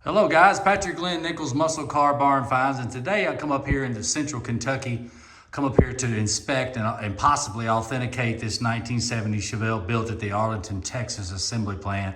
Hello guys, Patrick Glenn Nichols Muscle Car Barn Finds, and today I come up here into central Kentucky, come up here to inspect and possibly authenticate this 1970 Chevelle built at the Arlington, Texas assembly plant.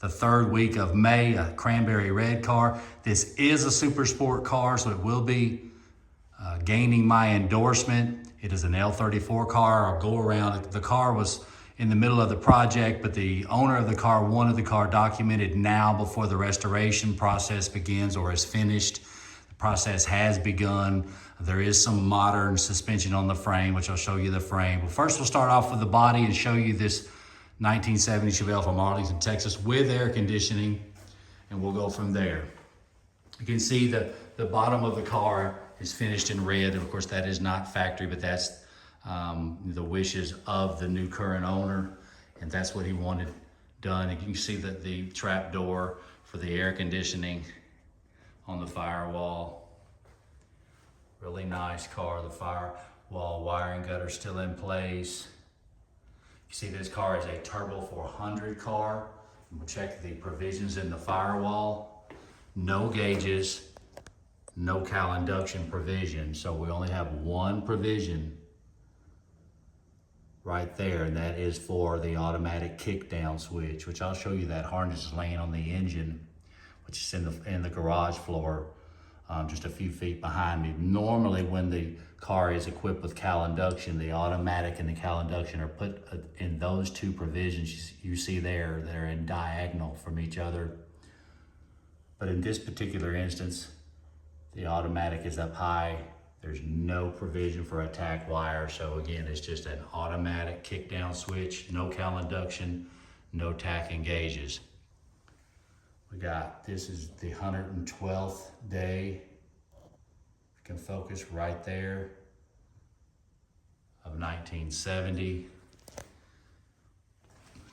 The third week of May, a Cranberry red car. This is a super sport car, so it will be gaining my endorsement. It is an L34 car. I'll go around. The car was in the middle of the project, but the owner of the car wanted the car documented now before the restoration process begins or is finished. The process has begun. There is some modern suspension on the frame, which I'll show you the frame. But first we'll start off with the body and show you this 1970 Chevelle from Arlington, Texas with air conditioning, and we'll go from there. You can see the bottom of the car is finished in red. Of course, that is not factory, but that's the wishes of the new current owner, and that's what he wanted done. And you can see that the trap door for the air conditioning on the firewall. Really nice car. The firewall wiring gutter still in place. You see this car is a Turbo 400 car. We'll check the provisions in the firewall. No gauges, no cowl induction provision. So we only have one provision right there, and that is for the automatic kickdown switch, which I'll show you. That harness is laying on the engine, which is in the garage floor, just a few feet behind me. Normally when the car is equipped with cowl induction, the automatic and the cowl induction are put in those two provisions you see there. They're in diagonal from each other. But in this particular instance, the automatic is up high. There's no provision for a tack wire. So again, it's just an automatic kickdown switch, no cowl induction, no tack and gauges. This is the 112th day. You can focus right there of 1970.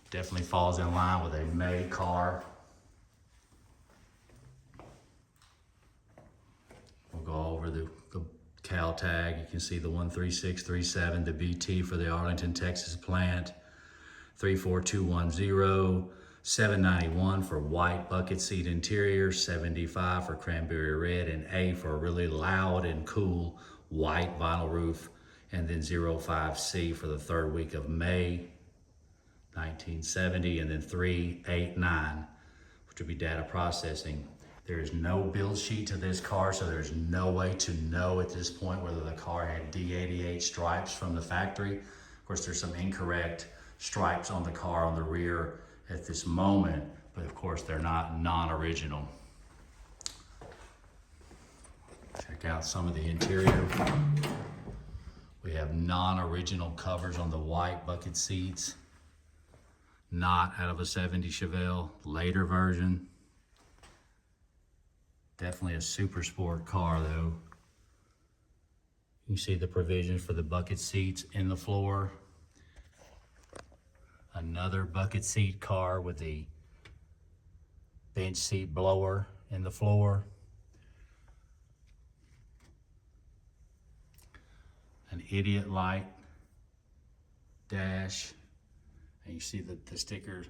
Definitely falls in line with a May car. We'll go over the cowl tag. You can see the 13637, the BT for the Arlington, Texas plant, 34210, 791 for white bucket seat interior, 75 for Cranberry red, and A for a really loud and cool white vinyl roof, and then 05C for the third week of May 1970, and then 389, which would be data processing. There is no build sheet to this car, so there's no way to know at this point whether the car had D88 stripes from the factory. Of course, there's some incorrect stripes on the car on the rear at this moment, but of course they're not non-original. Check out some of the interior. We have non-original covers on the white bucket seats. Not out of a 70 Chevelle, later version. Definitely a super sport car though. You see the provision for the bucket seats in the floor. Another bucket seat car with the bench seat blower in the floor. An idiot light dash. And you see the stickers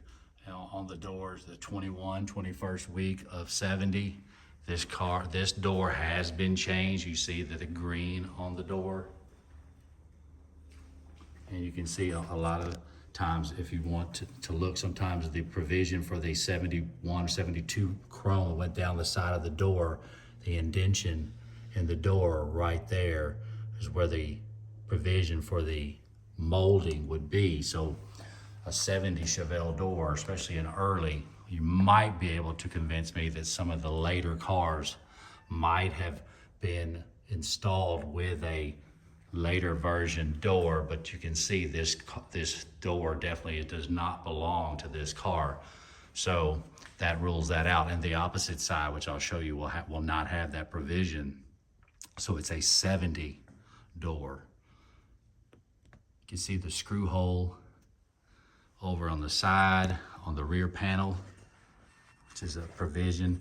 on the doors, the 21st week of 70. This door has been changed. You see the green on the door. And you can see a lot of times, if you want to look, sometimes the provision for the 71, 72 chrome that went down the side of the door, the indentation in the door right there is where the provision for the molding would be. So a 70 Chevelle door, especially an early, you might be able to convince me that some of the later cars might have been installed with a later version door, but you can see this door definitely does not belong to this car. So that rules that out. And the opposite side, which I'll show you, will not have that provision. So it's a 70 door. You can see the screw hole over on the side, on the rear panel, which is a provision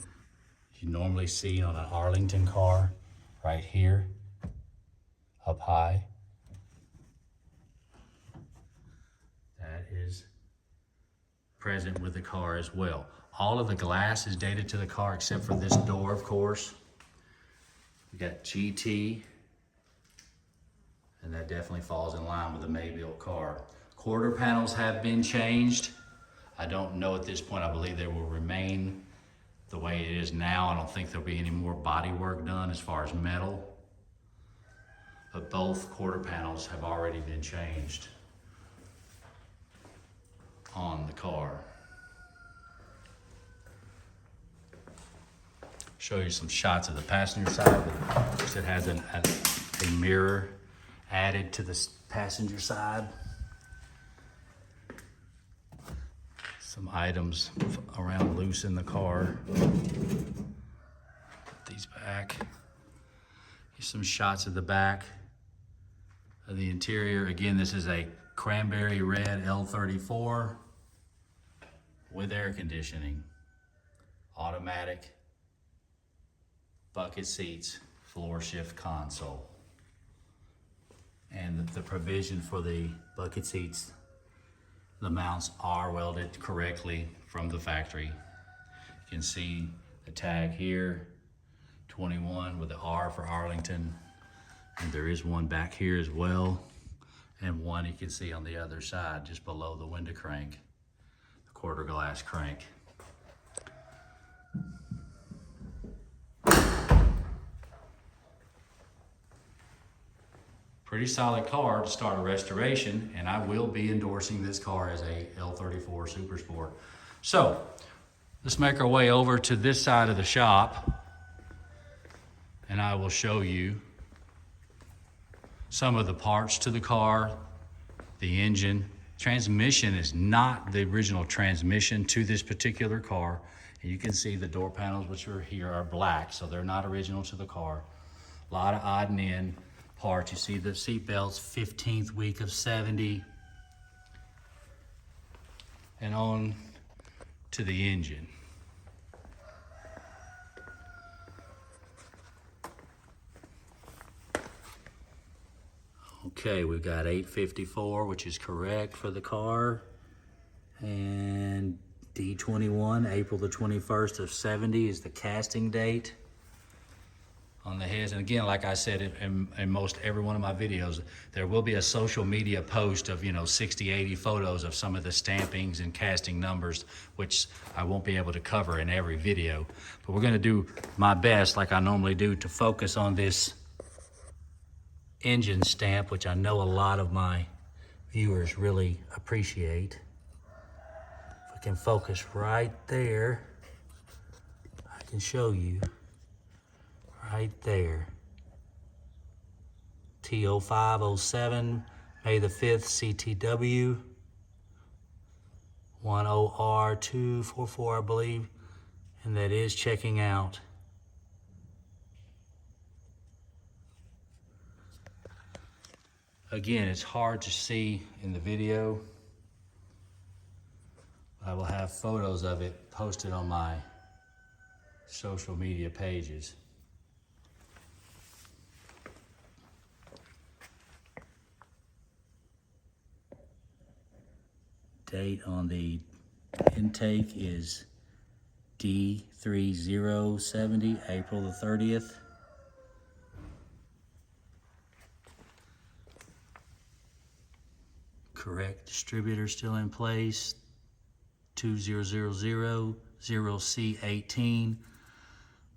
you normally see on an Arlington car, right here, up high. That is present with the car as well. All of the glass is dated to the car except for this door, of course. We got GT, and that definitely falls in line with the May-built car. Quarter panels have been changed. I don't know at this point. I believe they will remain the way it is now. I don't think there'll be any more body work done as far as metal. But both quarter panels have already been changed on the car. Show you some shots of the passenger side. It has a mirror added to the passenger side. Some items around loose in the car. Put these back. Here's some shots of the back of the interior. Again, this is a Cranberry red L34 with air conditioning, automatic, bucket seats, floor shift console. And the provision for the bucket seats, the mounts are welded correctly from the factory. You can see the tag here, 21 with the R for Arlington. And there is one back here as well. And one you can see on the other side, just below the window crank, the quarter glass crank. Pretty solid car to start a restoration, and I will be endorsing this car as a L34 Super Sport. So let's make our way over to this side of the shop, and I will show you some of the parts to the car, the engine. Transmission is not the original transmission to this particular car. And you can see the door panels, which are here, are black, so they're not original to the car. A lot of odd and end parts. You see the seat belts, 15th week of 70. And on to the engine. Okay, we've got 854, which is correct for the car. And D21, April the 21st of 70 is the casting date on the heads. And again, like I said in most every one of my videos, there will be a social media post of 60, 80 photos of some of the stampings and casting numbers, which I won't be able to cover in every video. But we're gonna do my best, like I normally do, to focus on this engine stamp, which I know a lot of my viewers really appreciate. If I can focus right there, I can show you. Right there. T0507, May the 5th, CTW. 10R244, I believe. And that is checking out. Again, it's hard to see in the video. I will have photos of it posted on my social media pages. Date on the intake is D3070, April the 30th. Correct distributor still in place, 20000C18,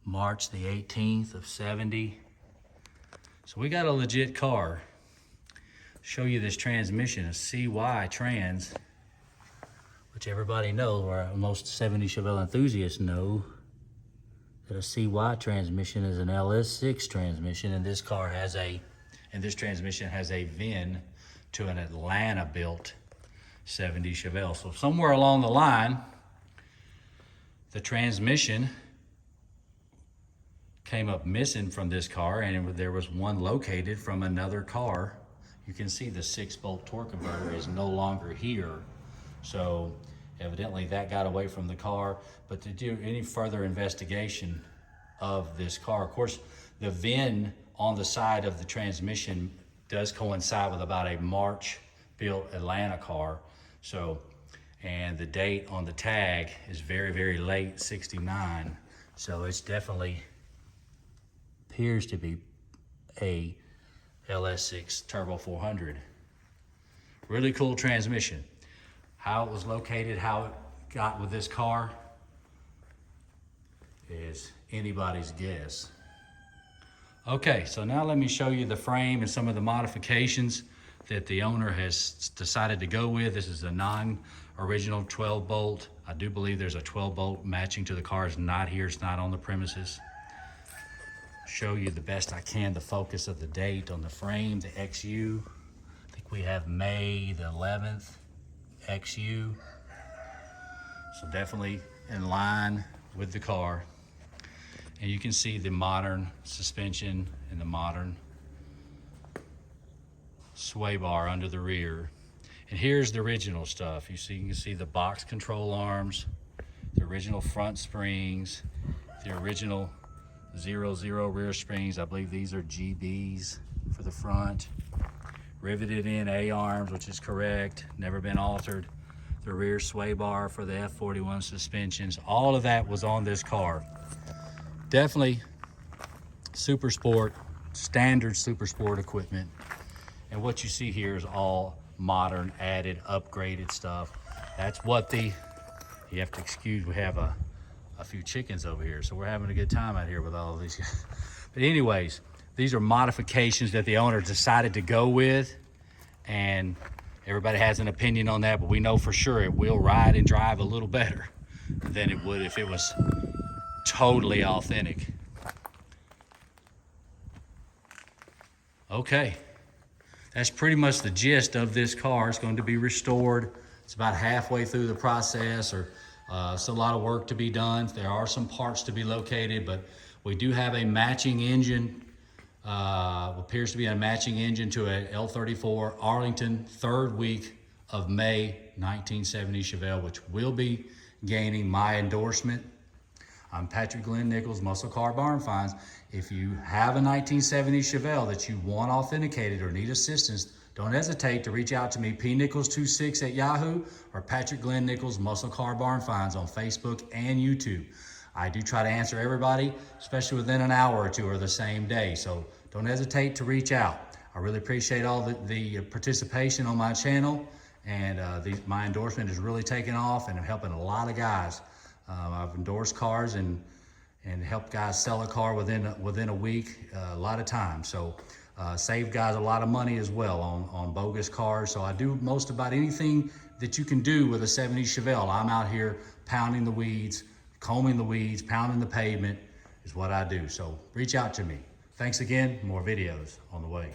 March the 18th of 70. So we got a legit car. Show you this transmission, a CY trans, which everybody knows, or most 70 Chevelle enthusiasts know, that a CY transmission is an LS6 transmission, and this transmission has a VIN to an Atlanta-built 70 Chevelle. So somewhere along the line, the transmission came up missing from this car, and there was one located from another car. You can see the 6-bolt torque converter is no longer here. So evidently that got away from the car. But to do any further investigation of this car, of course, the VIN on the side of the transmission does coincide with about a March built Atlanta car. So And the date on the tag is very, very late, 69. So it's definitely appears to be a LS6 Turbo 400. Really cool transmission. How it was located, how it got with this car is anybody's guess. Okay, so now let me show you the frame and some of the modifications that the owner has decided to go with. This is a non-original 12 bolt. I do believe there's a 12 bolt matching to the car. It's not here, it's not on the premises. Show you the best I can the focus of the date on the frame, the XU. I think we have May the 11th, XU. So definitely in line with the car. And you can see the modern suspension and the modern sway bar under the rear. And here's the original stuff. You can see the box control arms, the original front springs, the original 0-0 rear springs. I believe these are GBs for the front. Riveted in A-arms, which is correct, never been altered. The rear sway bar for the F41 suspensions. All of that was on this car. Definitely super sport, standard super sport equipment. And what you see here is all modern, added, upgraded stuff. That's what you have to excuse, we have a few chickens over here, so we're having a good time out here with all of these guys. But anyways, these are modifications that the owner decided to go with, and everybody has an opinion on that, but we know for sure it will ride and drive a little better than it would if it was totally authentic. Okay, that's pretty much the gist of this car. It's going to be restored. It's about halfway through the process, or it's a lot of work to be done. There are some parts to be located, but we do have a matching engine, appears to be a matching engine to a L34 Arlington, third week of May 1970 Chevelle, which will be gaining my endorsement. I'm Patrick Glenn Nichols, Muscle Car Barn Finds. If you have a 1970 Chevelle that you want authenticated or need assistance, don't hesitate to reach out to me, pnichols26 at Yahoo, or Patrick Glenn Nichols, Muscle Car Barn Finds on Facebook and YouTube. I do try to answer everybody, especially within an hour or two or the same day. So don't hesitate to reach out. I really appreciate all the participation on my channel, and my endorsement is really taking off and helping a lot of guys. I've endorsed cars and helped guys sell a car within a week, a lot of times. So save guys a lot of money as well on bogus cars. So I do most about anything that you can do with a 70 Chevelle. I'm out here pounding the weeds, combing the weeds, pounding the pavement is what I do. So reach out to me. Thanks again. More videos on the way.